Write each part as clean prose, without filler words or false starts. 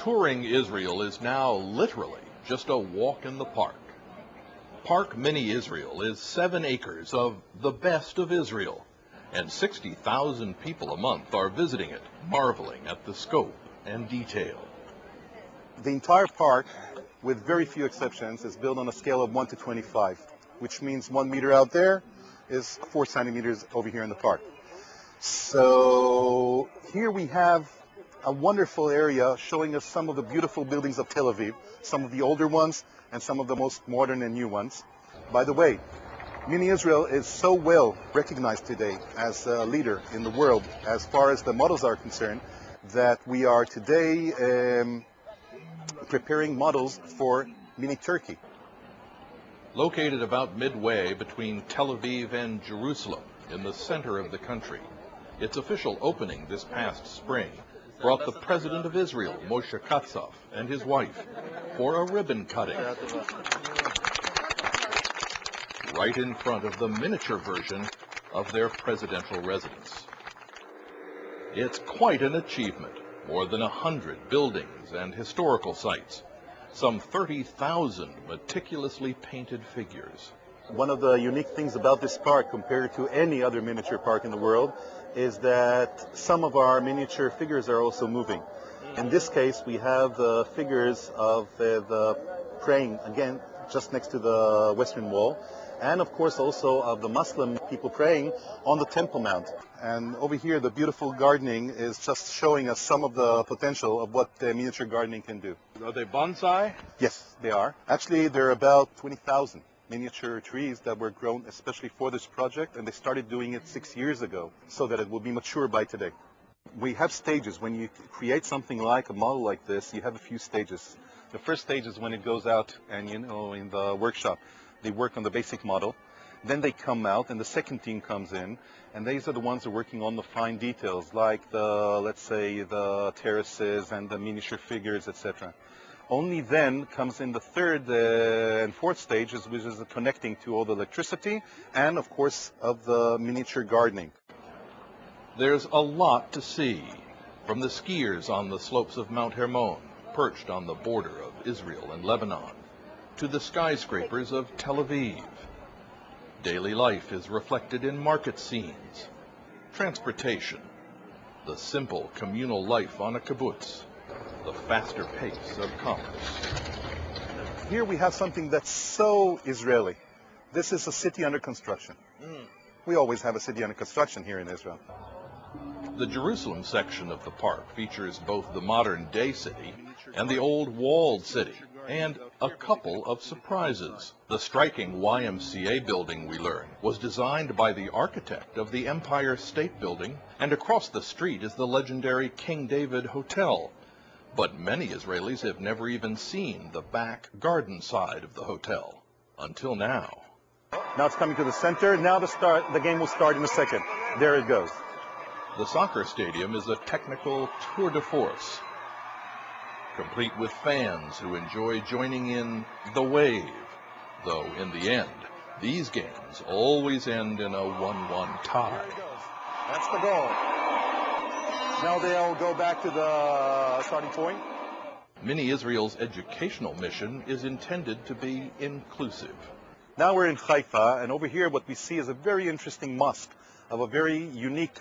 Touring Israel is now literally just a walk in the park. Park Mini Israel is 7 acres of the best of Israel, and 60,000 people a month are visiting it, marveling at the scope and detail. The entire park, with very few exceptions, is built on a scale of 1 to 25, which means 1 meter out there is 4 centimeters over here in the park. So here we have a wonderful area showing us some of the beautiful buildings of Tel Aviv, some of the older ones and some of the most modern and new ones. By the way, Mini Israel is so well recognized today as a leader in the world as far as the models are concerned that we are today preparing models for Mini Turkey. Located about midway between Tel Aviv and Jerusalem in the center of the country, its official opening this past spring brought the President of Israel, Moshe Katsav, and his wife for a ribbon cutting right in front of the miniature version of their presidential residence. It's quite an achievement. More than 100 buildings and historical sites, some 30,000 meticulously painted figures. One of the unique things about this park compared to any other miniature park in the world is that some of our miniature figures are also moving. In this case, we have the figures of the praying, again, just next to the Western Wall, and of course also of the Muslim people praying on the Temple Mount. And over here, the beautiful gardening is just showing us some of the potential of what miniature gardening can do. Are they bonsai? Yes, they are. Actually, there are about 20,000 miniature trees that were grown especially for this project, and they started doing it 6 years ago so that it will be mature by today. We have stages. When you create something like a model like this, you have a few stages. The first stage is when it goes out and, in the workshop, they work on the basic model. Then they come out and the second team comes in, and these are the ones who are working on the fine details, like the, let's say, the terraces and the miniature figures, etc. Only then comes in the third and fourth stages, which is the connecting to all the electricity and, of course, of the miniature gardening. There's a lot to see, from the skiers on the slopes of Mount Hermon, perched on the border of Israel and Lebanon, to the skyscrapers of Tel Aviv. Daily life is reflected in market scenes, transportation, the simple communal life on a kibbutz, the faster pace of commerce. Here we have something that's so Israeli. This is a city under construction. We always have a city under construction here in Israel. The Jerusalem section of the park features both the modern-day city and the old walled city, and a couple of surprises. The striking YMCA building, we learn, was designed by the architect of the Empire State Building, and across the street is the legendary King David Hotel. But many Israelis have never even seen the back garden side of the hotel, until now. Now it's coming to the center. Now the game will start in a second. There it goes. The soccer stadium is a technical tour de force, complete with fans who enjoy joining in the wave, though in the end, these games always end in a 1-1 tie. That's the goal. Now they'll go back to the starting point. Mini Israel's educational mission is intended to be inclusive. Now we're in Haifa, and over here what we see is a very interesting mosque of a very unique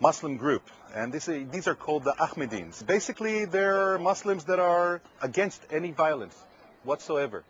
Muslim group, and these are called the Ahmedins. Basically, they're Muslims that are against any violence whatsoever.